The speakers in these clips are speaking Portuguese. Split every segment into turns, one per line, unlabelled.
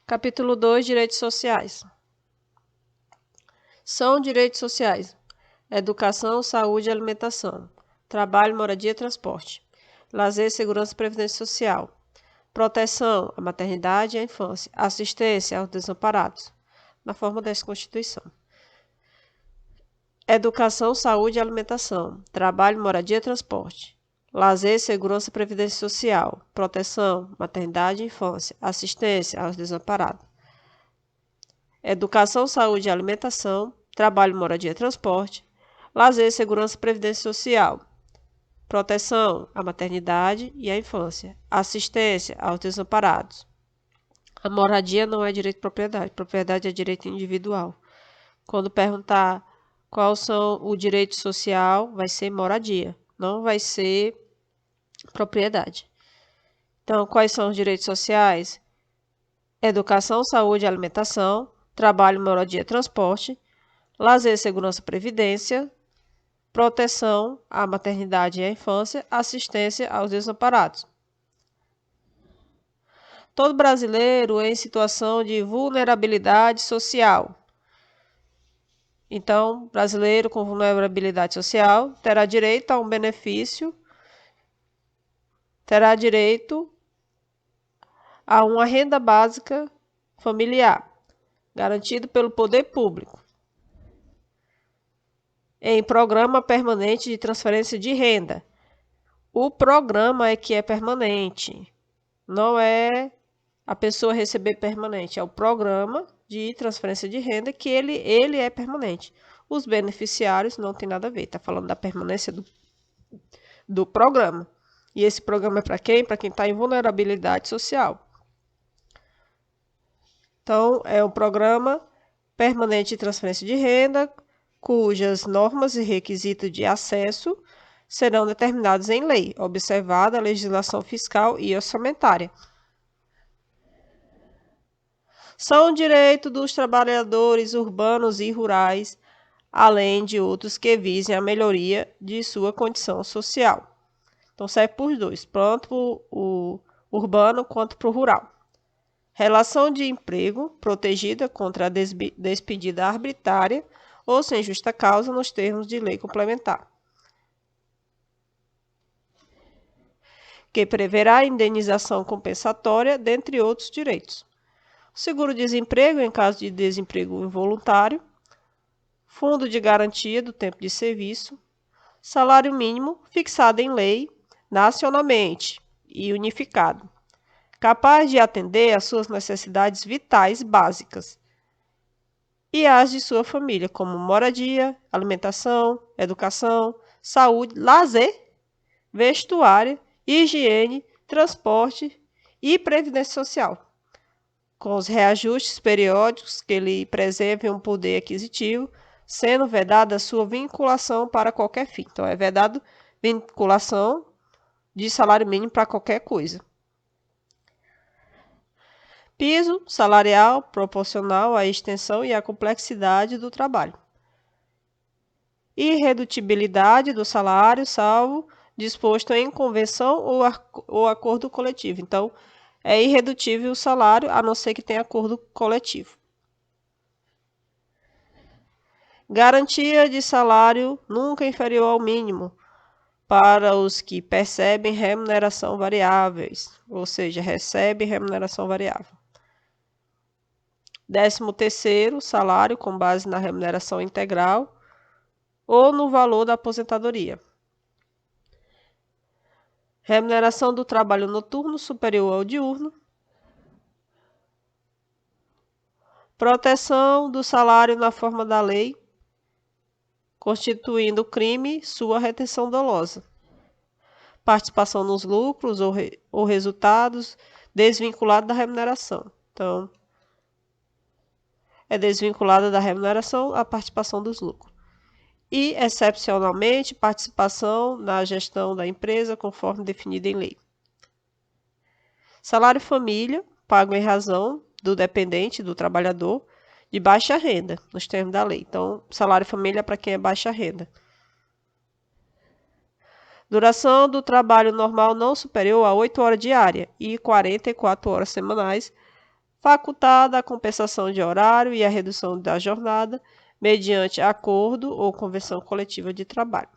Capítulo 2, Direitos Sociais. São direitos sociais: educação, saúde e alimentação, trabalho, moradia e transporte, lazer, segurança e previdência social, proteção à maternidade e à infância, assistência aos desamparados, na forma desta Constituição. Educação, saúde e alimentação, trabalho, moradia e transporte, lazer, segurança e previdência social, proteção, maternidade e infância, assistência aos desamparados. Educação, saúde e alimentação, trabalho, moradia e transporte, lazer, segurança e previdência social, proteção à maternidade e à infância, assistência aos desamparados. A moradia não é direito de propriedade, propriedade é direito individual. Quando perguntar qual são o direito social, vai ser moradia, não vai ser propriedade. Então, quais são os direitos sociais? Educação, saúde e alimentação, trabalho, moradia e transporte, lazer, segurança e previdência, proteção à maternidade e à infância, assistência aos desamparados. Todo brasileiro em situação de vulnerabilidade social. Então, brasileiro com vulnerabilidade social terá direito a um benefício, terá direito a uma renda básica familiar, garantido pelo poder público, em programa permanente de transferência de renda. O programa é que é permanente, não é a pessoa receber permanente, é o programa de transferência de renda que ele é permanente. Os beneficiários não tem nada a ver, está falando da permanência do programa. E esse programa é para quem? Para quem está em vulnerabilidade social. Então, é um programa permanente de transferência de renda, cujas normas e requisitos de acesso serão determinados em lei, observada a legislação fiscal e orçamentária. São direitos dos trabalhadores urbanos e rurais, além de outros que visem a melhoria de sua condição social. Então, serve para os dois, tanto para o urbano quanto para o rural. Relação de emprego protegida contra a despedida arbitrária ou sem justa causa nos termos de lei complementar, que preverá indenização compensatória, dentre outros direitos. Seguro-desemprego em caso de desemprego involuntário, fundo de garantia do tempo de serviço, salário mínimo fixado em lei nacionalmente e unificado, capaz de atender às suas necessidades vitais básicas e às de sua família, como moradia, alimentação, educação, saúde, lazer, vestuário, higiene, transporte e previdência social, com os reajustes periódicos que lhe preservem um poder aquisitivo, sendo vedada a sua vinculação para qualquer fim. Então, é vedado vinculação de salário mínimo para qualquer coisa. Piso salarial proporcional à extensão e à complexidade do trabalho. Irredutibilidade do salário, salvo disposto em convenção ou acordo coletivo. Então, é irredutível o salário, a não ser que tenha acordo coletivo. Garantia de salário nunca inferior ao mínimo para os que percebem remuneração variáveis, ou seja, recebem remuneração variável. 13º salário com base na remuneração integral ou no valor da aposentadoria. Remuneração do trabalho noturno superior ao diurno. Proteção do salário na forma da lei, constituindo crime sua retenção dolosa. Participação nos lucros ou resultados desvinculado da remuneração. Então, é desvinculada da remuneração a participação dos lucros. E, excepcionalmente, participação na gestão da empresa conforme definido em lei. Salário família, pago em razão do dependente, do trabalhador, de baixa renda, nos termos da lei. Então, salário família é para quem é baixa renda. Duração do trabalho normal não superior a 8 horas diárias e 44 horas semanais, facultada a compensação de horário e a redução da jornada mediante acordo ou convenção coletiva de trabalho.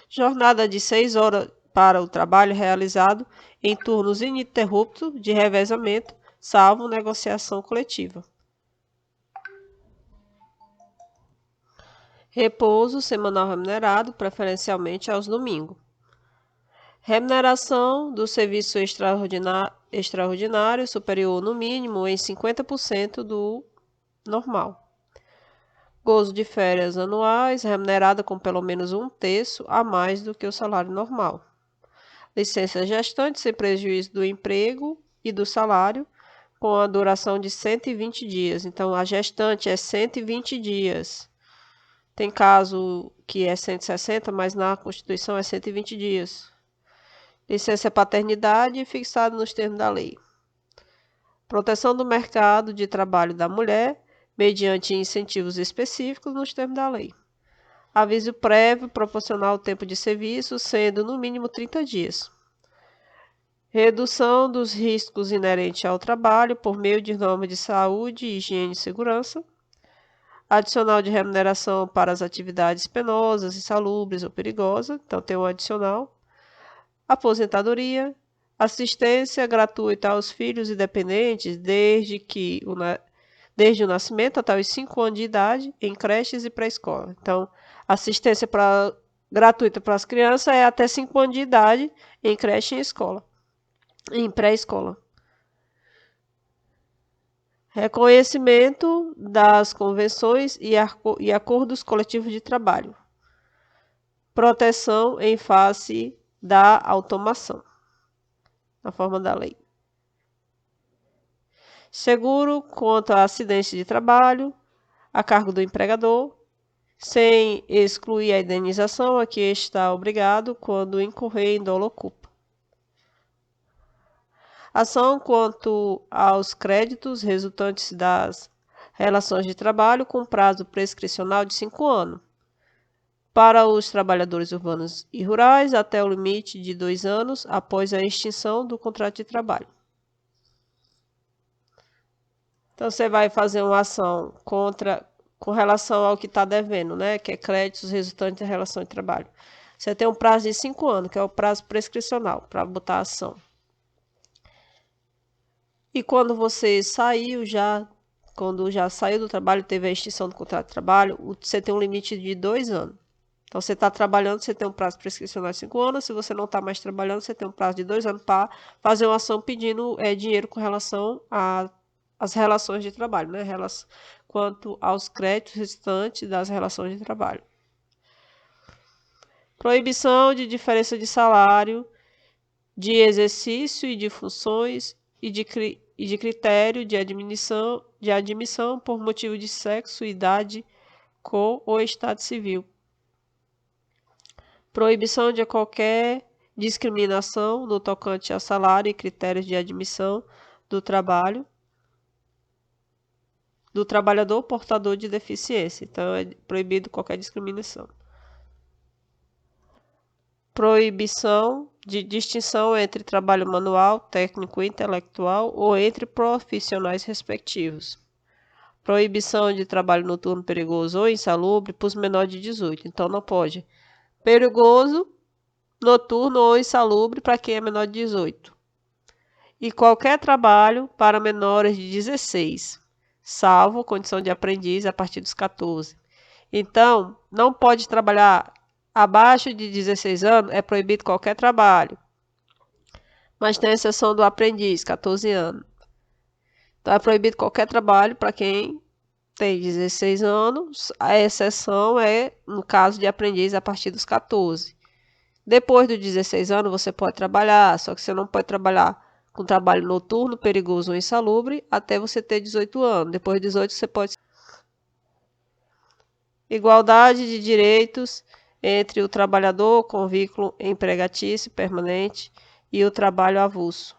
Jornada de 6 horas para o trabalho realizado em turnos ininterruptos de revezamento, salvo negociação coletiva. Repouso semanal remunerado, preferencialmente aos domingos. Remuneração do serviço extraordinário superior no mínimo em 50% do normal. Gozo de férias anuais, remunerada com pelo menos 1/3 a mais do que o salário normal. Licença gestante sem prejuízo do emprego e do salário, com a duração de 120 dias. Então, a gestante é 120 dias. Tem caso que é 160, mas na Constituição é 120 dias. Licença paternidade fixada nos termos da lei. Proteção do mercado de trabalho da mulher, mediante incentivos específicos nos termos da lei. Aviso prévio proporcional ao tempo de serviço, sendo no mínimo 30 dias. Redução dos riscos inerentes ao trabalho por meio de normas de saúde, higiene e segurança. Adicional de remuneração para as atividades penosas, insalubres ou perigosas. Então, tem um adicional. Aposentadoria. Assistência gratuita aos filhos e dependentes desde o nascimento até os 5 anos de idade, em creches e pré-escola. Então, assistência gratuita para as crianças é até 5 anos de idade, em creche e em pré-escola. Reconhecimento das convenções e acordos coletivos de trabalho. Proteção em face da automação, na forma da lei. Seguro contra acidente de trabalho, a cargo do empregador, sem excluir a indenização a que está obrigado quando incorrer em dolo ou culpa. Ação quanto aos créditos resultantes das relações de trabalho com prazo prescricional de 5 anos. Para os trabalhadores urbanos e rurais, até o limite de 2 anos após a extinção do contrato de trabalho. Então, você vai fazer uma ação com relação ao que está devendo, né? Que é créditos resultantes da relação de trabalho. Você tem um prazo de 5 anos, que é o prazo prescricional, para botar a ação. E quando você quando já saiu do trabalho, teve a extinção do contrato de trabalho, você tem um limite de 2 anos. Então, você está trabalhando, você tem um prazo prescricional de 5 anos. Se você não está mais trabalhando, você tem um prazo de 2 anos para fazer uma ação pedindo dinheiro com relação às relações de trabalho, né? Quanto aos créditos restantes das relações de trabalho. Proibição de diferença de salário, de exercício e de funções e de critério de admissão por motivo de sexo, idade, cor ou estado civil. Proibição de qualquer discriminação no tocante a salário e critérios de admissão do trabalhador portador de deficiência. Então, é proibido qualquer discriminação. Proibição de distinção entre trabalho manual, técnico e intelectual ou entre profissionais respectivos. Proibição de trabalho noturno perigoso ou insalubre para os menores de 18. Então, não pode. Perigoso, noturno ou insalubre para quem é menor de 18. E qualquer trabalho para menores de 16, salvo condição de aprendiz a partir dos 14. Então, não pode trabalhar abaixo de 16 anos, é proibido qualquer trabalho. Mas tem a exceção do aprendiz, 14 anos. Então, é proibido qualquer trabalho para quem tem 16 anos. A exceção é no caso de aprendiz a partir dos 14. Depois dos 16 anos, você pode trabalhar, só que você não pode trabalhar com trabalho noturno, perigoso ou insalubre até você ter 18 anos. Depois de 18, você pode... Igualdade de direitos entre o trabalhador com vínculo empregatício permanente e o trabalho avulso.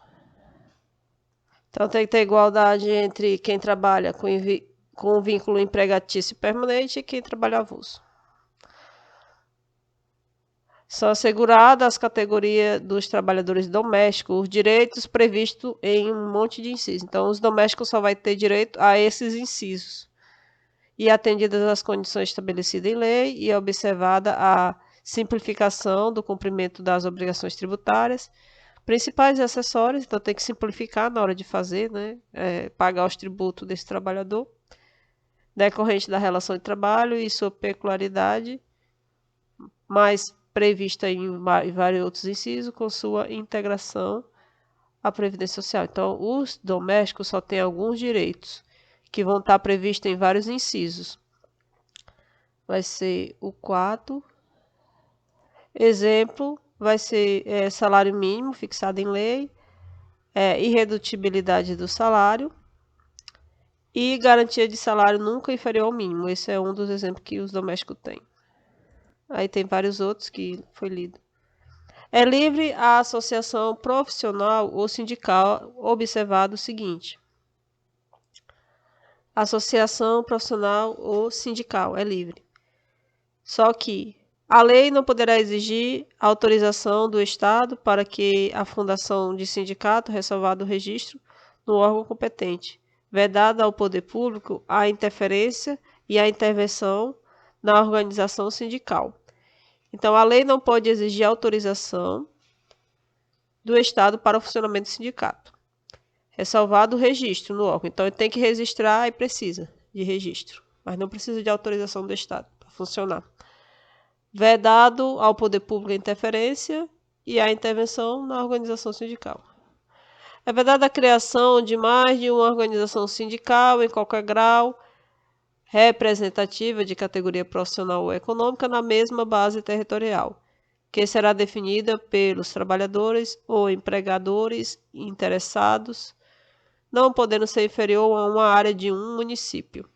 Então, tem que ter igualdade entre quem trabalha com vínculo empregatício permanente e quem trabalha avulso. São asseguradas as categorias dos trabalhadores domésticos, os direitos previstos em um monte de incisos. Então, os domésticos só vai ter direito a esses incisos. E atendidas as condições estabelecidas em lei e observada a simplificação do cumprimento das obrigações tributárias, principais e acessórios, então tem que simplificar na hora de fazer, né? Pagar os tributos desse trabalhador, decorrente da relação de trabalho e sua peculiaridade, mas prevista em vários outros incisos, com sua integração à Previdência Social. Então, os domésticos só têm alguns direitos, que vão estar previstos em vários incisos. Vai ser o 4. Exemplo, vai ser salário mínimo fixado em lei, irredutibilidade do salário e garantia de salário nunca inferior ao mínimo. Esse é um dos exemplos que os domésticos têm. Aí tem vários outros que foi lido. É livre a associação profissional ou sindical, observado o seguinte. Associação profissional ou sindical é livre. Só que a lei não poderá exigir autorização do Estado para que a fundação de sindicato ressalvado o registro no órgão competente, vedada ao poder público a interferência e a intervenção na organização sindical. Então, a lei não pode exigir autorização do Estado para o funcionamento do sindicato, ressalvado o registro no órgão. Então, ele tem que registrar e precisa de registro, mas não precisa de autorização do Estado para funcionar. Vedado ao poder público a interferência e a intervenção na organização sindical. É vedada a criação de mais de uma organização sindical em qualquer grau representativa de categoria profissional ou econômica na mesma base territorial, que será definida pelos trabalhadores ou empregadores interessados, não podendo ser inferior a uma área de um município.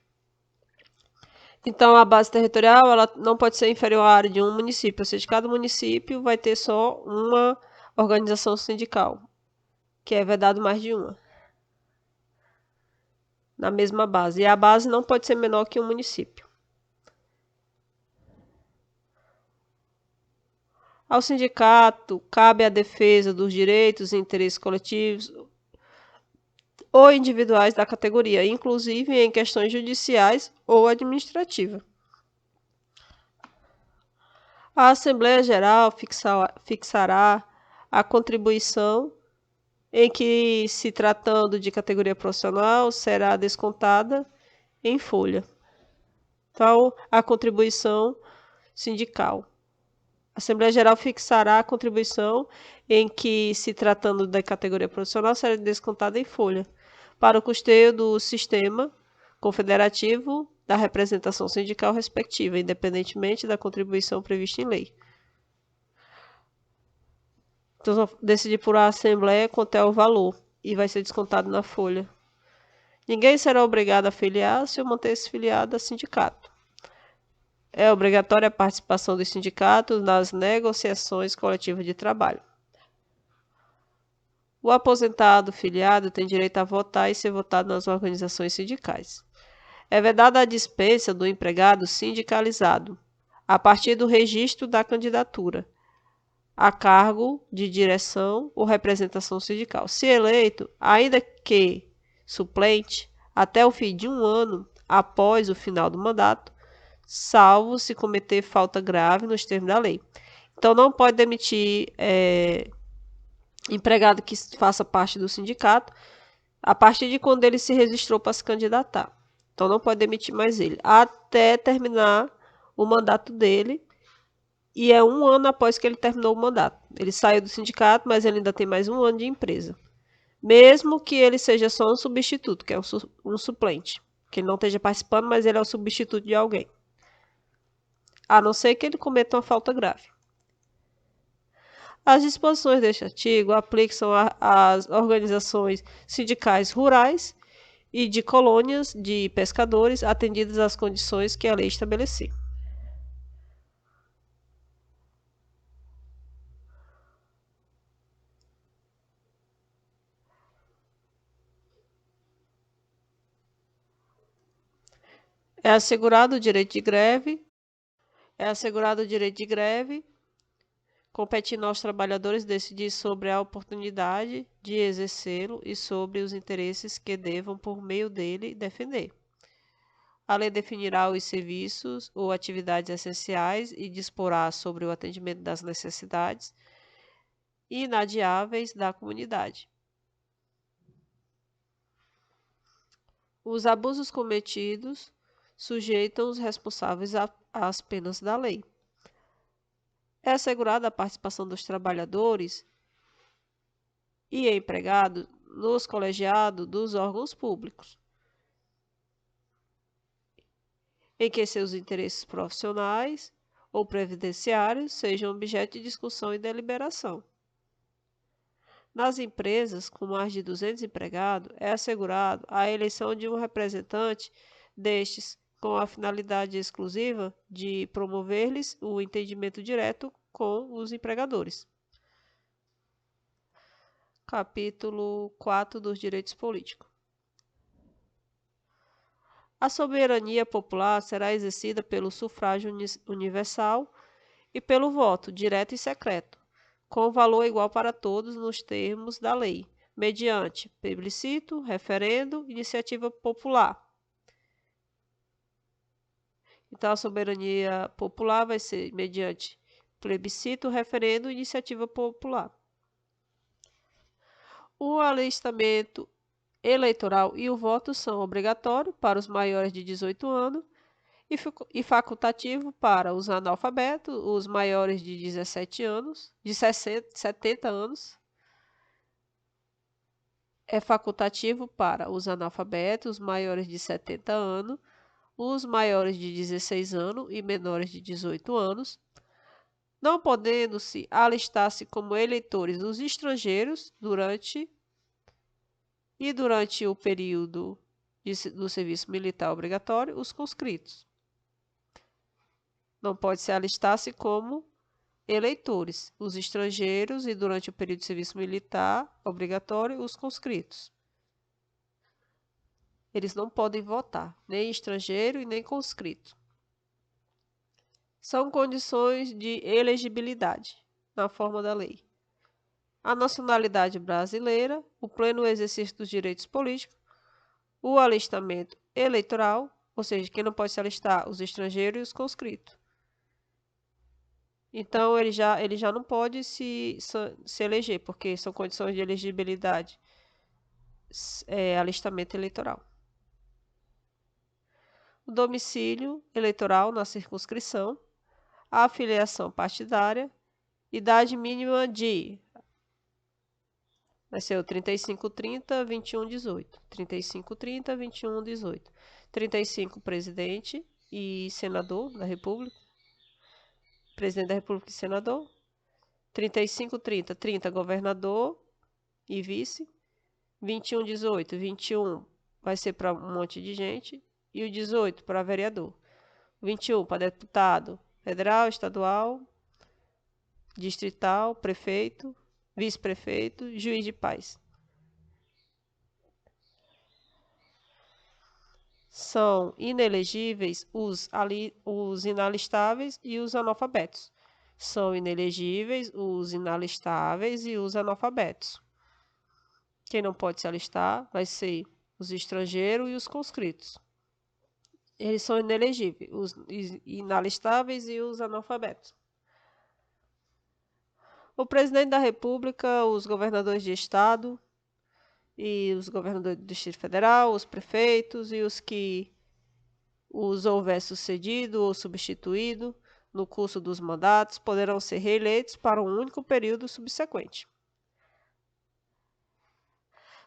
Então, a base territorial ela não pode ser inferior à área de um município, ou seja, cada município vai ter só uma organização sindical, que é vedado mais de uma, na mesma base. E a base não pode ser menor que um município. Ao sindicato, cabe a defesa dos direitos e interesses coletivos ou individuais da categoria, inclusive em questões judiciais ou administrativas. A Assembleia Geral fixará a contribuição em que, se tratando de categoria profissional, será descontada em folha. Então, a contribuição sindical. A Assembleia Geral fixará a contribuição em que, se tratando da categoria profissional, será descontada em folha, para o custeio do sistema confederativo da representação sindical respectiva, independentemente da contribuição prevista em lei. Então, decidir por a Assembleia quanto é o valor e vai ser descontado na folha. Ninguém será obrigado a filiar-se ou manter-se filiado a sindicato. É obrigatória a participação dos sindicatos nas negociações coletivas de trabalho. O aposentado filiado tem direito a votar e ser votado nas organizações sindicais. É vedada a dispensa do empregado sindicalizado, a partir do registro da candidatura, a cargo de direção ou representação sindical. Se eleito, ainda que suplente, até o fim de um ano após o final do mandato, salvo se cometer falta grave nos termos da lei. Então, não pode demitir empregado que faça parte do sindicato a partir de quando ele se registrou para se candidatar. Então, não pode demitir mais ele, até terminar o mandato dele, e é um ano após que ele terminou o mandato. Ele saiu do sindicato, mas ele ainda tem mais um ano de empresa. Mesmo que ele seja só um substituto, que é um suplente, que ele não esteja participando, mas ele é o substituto de alguém. A não ser que ele cometa uma falta grave. As disposições deste artigo aplicam às organizações sindicais rurais e de colônias de pescadores, atendidas às condições que a lei estabelecer. É assegurado o direito de greve, competindo aos trabalhadores decidir sobre a oportunidade de exercê-lo e sobre os interesses que devam, por meio dele, defender. A lei definirá os serviços ou atividades essenciais e disporá sobre o atendimento das necessidades inadiáveis da comunidade. Os abusos cometidos sujeitam os responsáveis às penas da lei. É assegurada a participação dos trabalhadores e empregados nos colegiados dos órgãos públicos, em que seus interesses profissionais ou previdenciários sejam objeto de discussão e deliberação. Nas empresas com mais de 200 empregados, é assegurado a eleição de um representante destes com a finalidade exclusiva de promover-lhes o entendimento direto com os empregadores. Capítulo 4 dos Direitos Políticos. A soberania popular será exercida pelo sufrágio universal e pelo voto direto e secreto, com valor igual para todos nos termos da lei, mediante plebiscito, referendo, iniciativa popular. Então, a soberania popular vai ser mediante plebiscito, referendo, iniciativa popular. O alistamento eleitoral e o voto são obrigatórios para os maiores de 18 anos e facultativo para os analfabetos, os maiores de 17 anos, de 70 anos. É facultativo para os analfabetos, os maiores de 70 anos, os maiores de 16 anos e menores de 18 anos, não podendo-se alistar-se como eleitores os estrangeiros durante o período do serviço militar obrigatório, os conscritos. Não pode se alistar-se como eleitores, os estrangeiros e durante o período de serviço militar obrigatório, os conscritos. Eles não podem votar, nem estrangeiro e nem conscrito. São condições de elegibilidade, na forma da lei: a nacionalidade brasileira, o pleno exercício dos direitos políticos, o alistamento eleitoral, ou seja, quem não pode se alistar, os estrangeiros e os conscritos. Então, ele já não pode se eleger, porque são condições de elegibilidade, alistamento eleitoral. O domicílio eleitoral na circunscrição, a afiliação partidária, idade mínima vai ser o 35-30, 21-18. 35-30, 21-18. 35 presidente e senador da República. Presidente da República e senador. 35-30, 30 governador e vice. 21-18, 21 vai ser para um monte de gente. E o 18 para vereador. 21 para deputado federal, estadual, distrital, prefeito, vice-prefeito, juiz de paz. São inelegíveis os inalistáveis e os analfabetos. São inelegíveis os inalistáveis e os analfabetos. Quem não pode se alistar vai ser os estrangeiros e os conscritos. Eles são inelegíveis, os inalistáveis e os analfabetos. O presidente da República, os governadores de estado e os governadores do Distrito Federal, os prefeitos e os que os houver sucedido ou substituído no curso dos mandatos poderão ser reeleitos para um único período subsequente.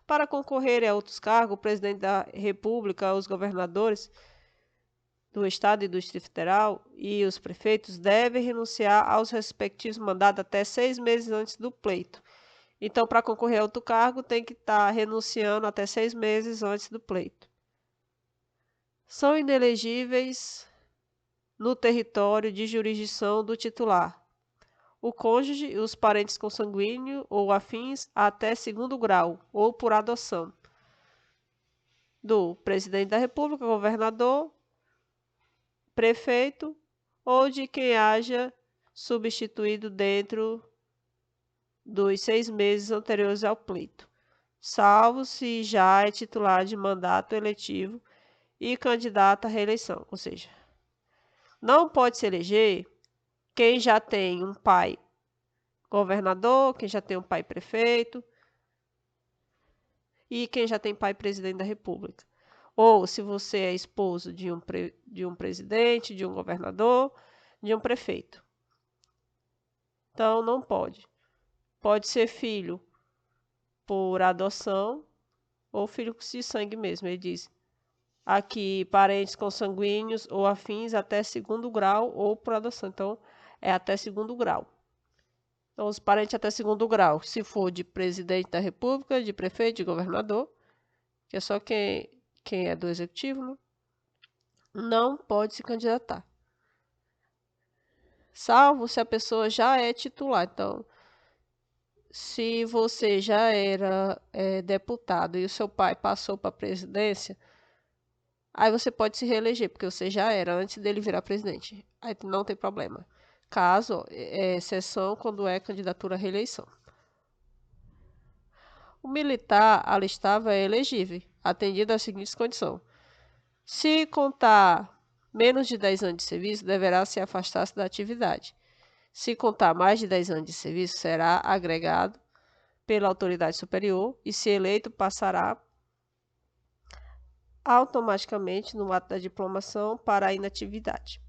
Para concorrerem a outros cargos, o presidente da República, os governadores do Estado e do Distrito Federal e os prefeitos devem renunciar aos respectivos mandatos até 6 meses antes do pleito. Então, para concorrer a outro cargo, tem que estar renunciando até 6 meses antes do pleito. São inelegíveis no território de jurisdição do titular o cônjuge e os parentes consanguíneos ou afins até 2º grau ou por adoção do presidente da República, governador, prefeito ou de quem haja substituído dentro dos 6 meses anteriores ao pleito, salvo se já é titular de mandato eletivo e candidato à reeleição. Ou seja, não pode se eleger quem já tem um pai governador, quem já tem um pai prefeito e quem já tem pai presidente da República. Ou se você é esposo de um presidente, de um governador, de um prefeito. Então, não pode. Pode ser filho por adoção ou filho de sangue mesmo. Ele diz aqui parentes consanguíneos ou afins até segundo grau ou por adoção. Então, é até segundo grau. Então, os parentes até segundo grau, se for de presidente da República, de prefeito, de governador, que é só quem é do executivo, né? Não pode se candidatar. Salvo se a pessoa já é titular. Então, se você já era deputado e o seu pai passou para a presidência, aí você pode se reeleger, porque você já era antes dele virar presidente. Aí não tem problema. Caso, exceção quando é candidatura à reeleição. O militar alistável é elegível, atendido às seguintes condições. Se contar menos de 10 anos de serviço, deverá se afastar-se da atividade. Se contar mais de 10 anos de serviço, será agregado pela autoridade superior e, se eleito, passará automaticamente no ato da diplomação para a inatividade.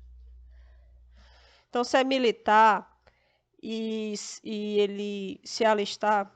Então, se é militar e ele se alistar,